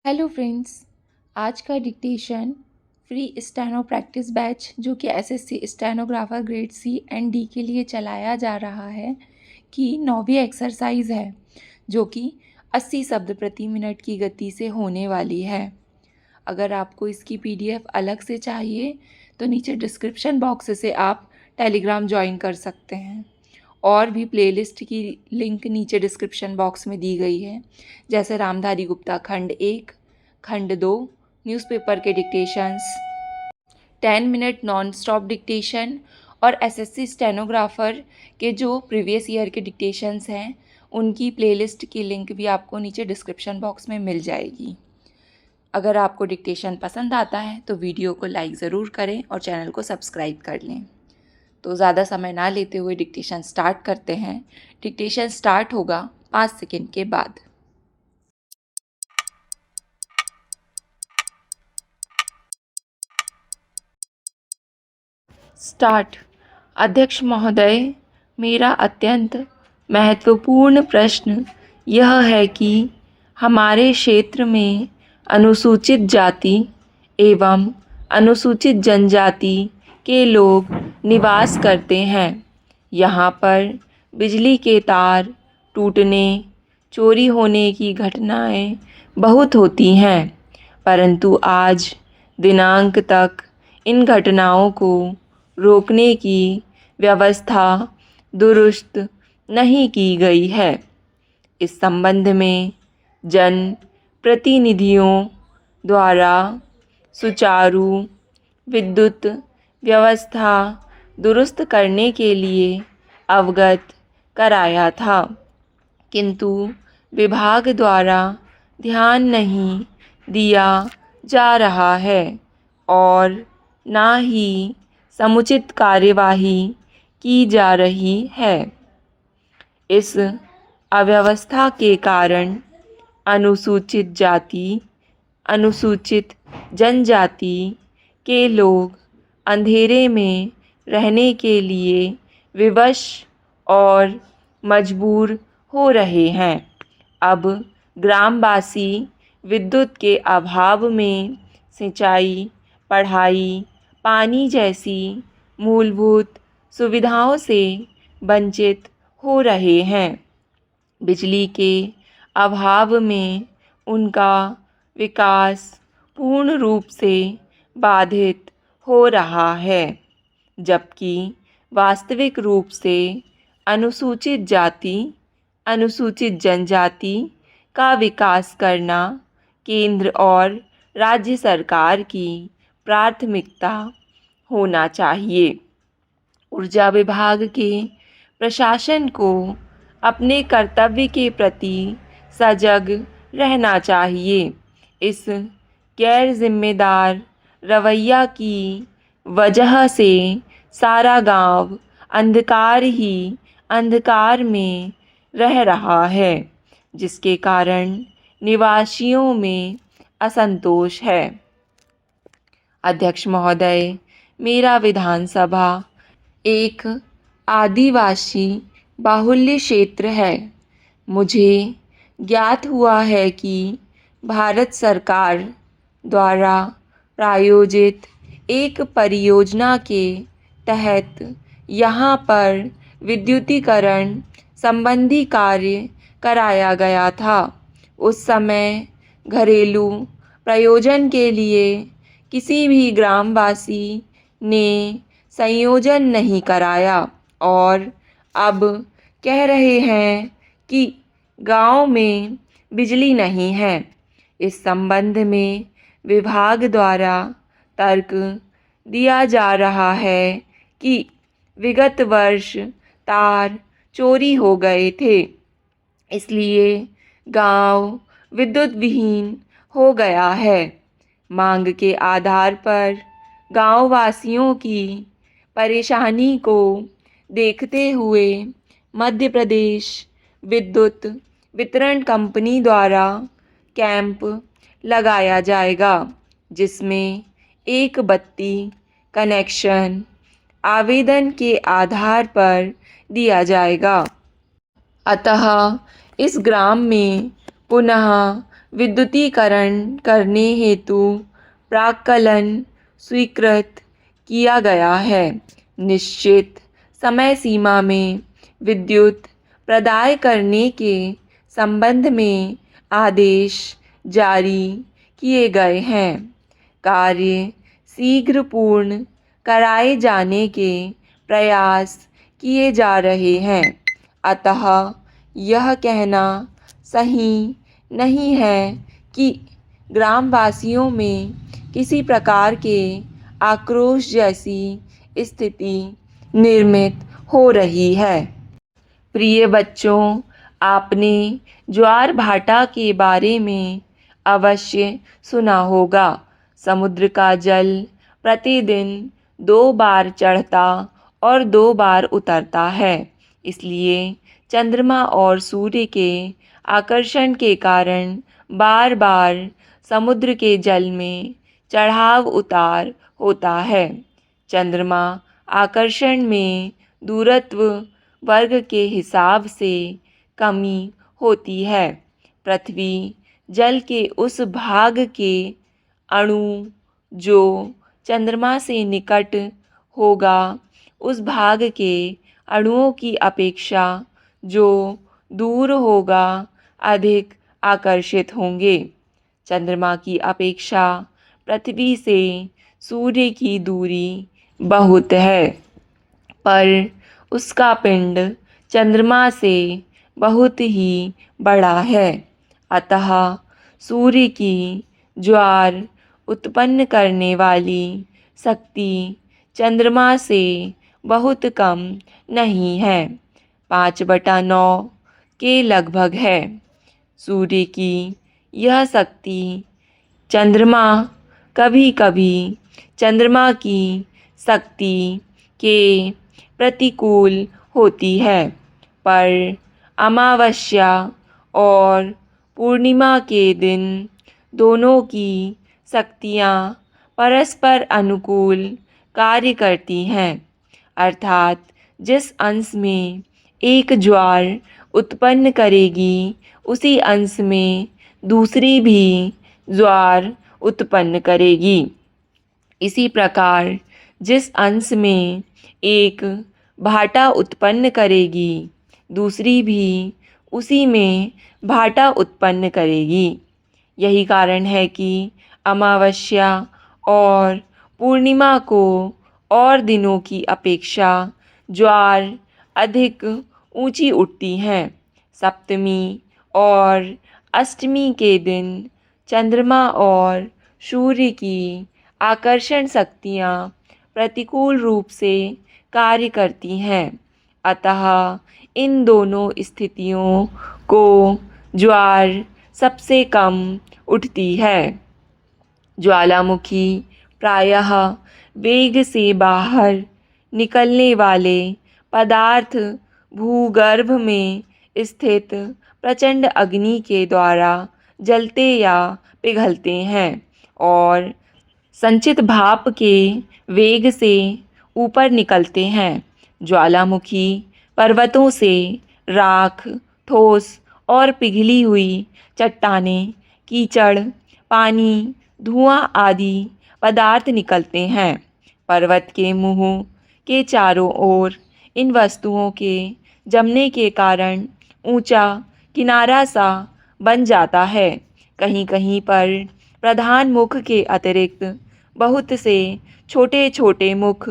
Hello friends. आज का dictation free steno practice batch जो कि SSC stenographer grade C and D के लिए चलाया जा रहा है कि 9वीं एक्सरसाइज है जो कि 80 शब्द प्रति मिनट की गति से होने वाली है। अगर आपको इसकी पीडीएफ अलग से चाहिए तो नीचे डिस्क्रिप्शन बॉक्स से आप टेलीग्राम ज्वाइन कर सकते हैं। और भी प्लेलिस्ट की लिंक नीचे डिस्क्रिप्शन बॉक्स में दी गई है, जैसे रामधारी गुप्ता खंड 1, खंड 2, न्यूज़पेपर के dictations, 10 minute non stop dictation और एसएससी स्टेनोग्राफर के जो प्रीवियस ईयर के डिक्टेशंस हैं उनकी प्लेलिस्ट की लिंक भी आपको नीचे डिस्क्रिप्शन बॉक्स में मिल जाएगी। अगर आपको डिक्टेशन पसंद आता है तो वीडियो को लाइक ज़रूर करें और चैनल को सब्सक्राइब कर लें। तो ज़्यादा समय ना लेते हुए डिक्टेशन स्टार्ट करते हैं। डिक्टेशन स्टार्ट होगा 5 सेकंड के बाद। स्टार्ट। अध्यक्ष महोदय, मेरा अत्यंत महत्वपूर्ण प्रश्न यह है कि हमारे क्षेत्र में अनुसूचित जाति एवं अनुसूचित जनजाति के लोग निवास करते हैं। यहाँ पर बिजली के तार टूटने, चोरी होने की घटनाएं बहुत होती हैं, परंतु आज दिनांक तक इन घटनाओं को रोकने की व्यवस्था दुरुस्त नहीं की गई है। इस संबंध में जन प्रतिनिधियों द्वारा सुचारू विद्युत व्यवस्था दुरुस्त करने के लिए अवगत कराया था, किंतु विभाग द्वारा ध्यान नहीं दिया जा रहा है और ना ही समुचित कार्यवाही की जा रही है। इस अव्यवस्था के कारण अनुसूचित जाति, अनुसूचित जनजाति के लोग अंधेरे में रहने के लिए विवश और मजबूर हो रहे हैं। अब ग्रामवासी विद्युत के अभाव में सिंचाई, पढ़ाई, पानी जैसी मूलभूत सुविधाओं से वंचित हो रहे हैं। बिजली के अभाव में उनका विकास पूर्ण रूप से बाधित हो रहा है, जबकि वास्तविक रूप से अनुसूचित जाति, अनुसूचित जनजाति का विकास करना केंद्र और राज्य सरकार की प्राथमिकता होना चाहिए। ऊर्जा विभाग के प्रशासन को अपने कर्तव्य के प्रति सजग रहना चाहिए। इस गैर जिम्मेदार रवैया की वजह से सारा गांव अंधकार ही अंधकार में रह रहा है, जिसके कारण निवासियों में असंतोष है। अध्यक्ष महोदय, मेरा विधानसभा एक आदिवासी बाहुल्य क्षेत्र है। मुझे ज्ञात हुआ है कि भारत सरकार द्वारा प्रायोजित एक परियोजना के तहत यहाँ पर विद्युतीकरण संबंधी कार्य कराया गया था। उस समय घरेलू प्रयोजन के लिए किसी भी ग्रामवासी ने संयोजन नहीं कराया और अब कह रहे हैं कि गांव में बिजली नहीं है। इस संबंध में विभाग द्वारा तर्क दिया जा रहा है कि विगत वर्ष तार चोरी हो गए थे, इसलिए गांव विद्युत विहीन हो गया है। मांग के आधार पर गांववासियों की परेशानी को देखते हुए मध्य प्रदेश विद्युत वितरण कंपनी द्वारा कैंप लगाया जाएगा, जिसमें एक बत्ती कनेक्शन आवेदन के आधार पर दिया जाएगा। अतः इस ग्राम में पुनः विद्युतीकरण करने हेतु प्राक्कलन स्वीकृत किया गया है। निश्चित समय सीमा में विद्युत प्रदाय करने के संबंध में आदेश जारी किए गए हैं। कार्य शीघ्र पूर्ण कराए जाने के प्रयास किए जा रहे हैं। अतः यह कहना सही नहीं है कि ग्रामवासियों में किसी प्रकार के आक्रोश जैसी स्थिति निर्मित हो रही है। प्रिय बच्चों, आपने ज्वार भाटा के बारे में अवश्य सुना होगा। समुद्र का जल प्रतिदिन 2 बार चढ़ता और 2 बार उतरता है। इसलिए चंद्रमा और सूर्य के आकर्षण के कारण बार बार समुद्र के जल में चढ़ाव उतार होता है। चंद्रमा आकर्षण में दूरत्व वर्ग के हिसाब से कमी होती है। पृथ्वी जल के उस भाग के अणु जो चंद्रमा से निकट होगा, उस भाग के अणुओं की अपेक्षा जो दूर होगा अधिक आकर्षित होंगे। चंद्रमा की अपेक्षा पृथ्वी से सूर्य की दूरी बहुत है, पर उसका पिंड चंद्रमा से बहुत ही बड़ा है। अतः सूर्य की ज्वार उत्पन्न करने वाली शक्ति चंद्रमा से बहुत कम नहीं है, 5/9 के लगभग है। सूर्य की यह शक्ति चंद्रमा कभी कभी चंद्रमा की शक्ति के प्रतिकूल होती है, पर अमावस्या और पूर्णिमा के दिन दोनों की शक्तियाँ परस्पर अनुकूल कार्य करती हैं। अर्थात जिस अंश में एक ज्वार उत्पन्न करेगी, उसी अंश में दूसरी भी ज्वार उत्पन्न करेगी। इसी प्रकार जिस अंश में एक भाटा उत्पन्न करेगी, दूसरी भी उसी में भाटा उत्पन्न करेगी। यही कारण है कि अमावस्या और पूर्णिमा को और दिनों की अपेक्षा ज्वार अधिक ऊंची उठती हैं। सप्तमी और अष्टमी के दिन चंद्रमा और सूर्य की आकर्षण शक्तियाँ प्रतिकूल रूप से कार्य करती हैं। अतः इन दोनों स्थितियों को ज्वार सबसे कम उठती है। ज्वालामुखी प्रायः वेग से बाहर निकलने वाले पदार्थ भूगर्भ में स्थित प्रचंड अग्नि के द्वारा जलते या पिघलते हैं और संचित भाप के वेग से ऊपर निकलते हैं। ज्वालामुखी पर्वतों से राख, ठोस और पिघली हुई चट्टानें, कीचड़, पानी, धुआं आदि पदार्थ निकलते हैं। पर्वत के मुंह के चारों ओर इन वस्तुओं के जमने के कारण ऊंचा किनारा सा बन जाता है। कहीं कहीं पर प्रधान मुख के अतिरिक्त बहुत से छोटे छोटे मुख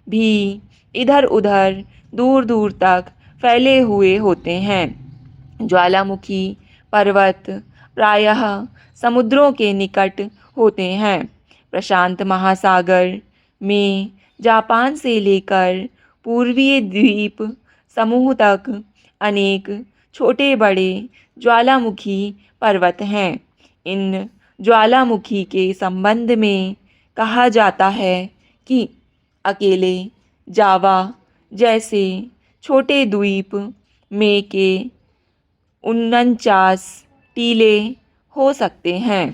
भी इधर उधर दूर दूर तक फैले हुए होते हैं। ज्वालामुखी पर्वत प्रायः समुद्रों के निकट होते हैं। प्रशांत महासागर में जापान से लेकर पूर्वीय द्वीप समूह तक अनेक छोटे बड़े ज्वालामुखी पर्वत हैं। इन ज्वालामुखी के संबंध में कहा जाता है कि अकेले जावा जैसे छोटे द्वीप में के 49 टीले हो सकते हैं।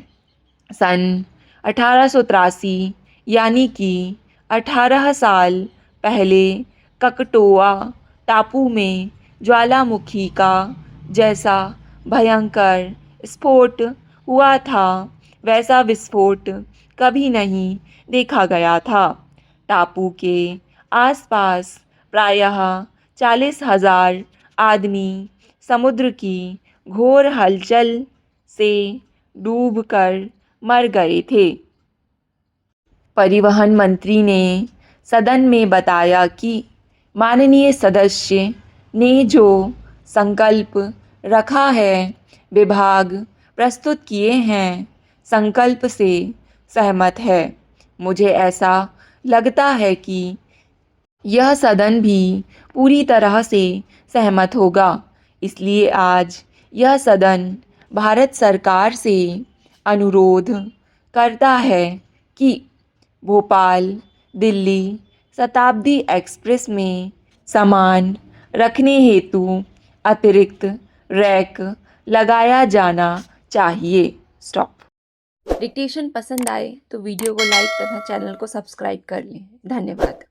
सन 1883 यानी कि 18 साल पहले ककटोआ टापू में ज्वालामुखी का जैसा भयंकर स्फोट हुआ था वैसा विस्फोट कभी नहीं देखा गया था। टापू के आसपास प्रायः 40,000 आदमी समुद्र की घोर हलचल से डूबकर मर गए थे। परिवहन मंत्री ने सदन में बताया कि माननीय सदस्य ने जो संकल्प रखा है, विभाग प्रस्तुत किए हैं, संकल्प से सहमत है। मुझे ऐसा लगता है कि यह सदन भी पूरी तरह से सहमत होगा। इसलिए आज यह सदन भारत सरकार से अनुरोध करता है कि भोपाल दिल्ली शताब्दी एक्सप्रेस में सामान रखने हेतु अतिरिक्त रैक लगाया जाना चाहिए। स्टॉप। डिक्टेशन पसंद आए तो वीडियो को लाइक तथा चैनल को सब्सक्राइब कर लें। धन्यवाद।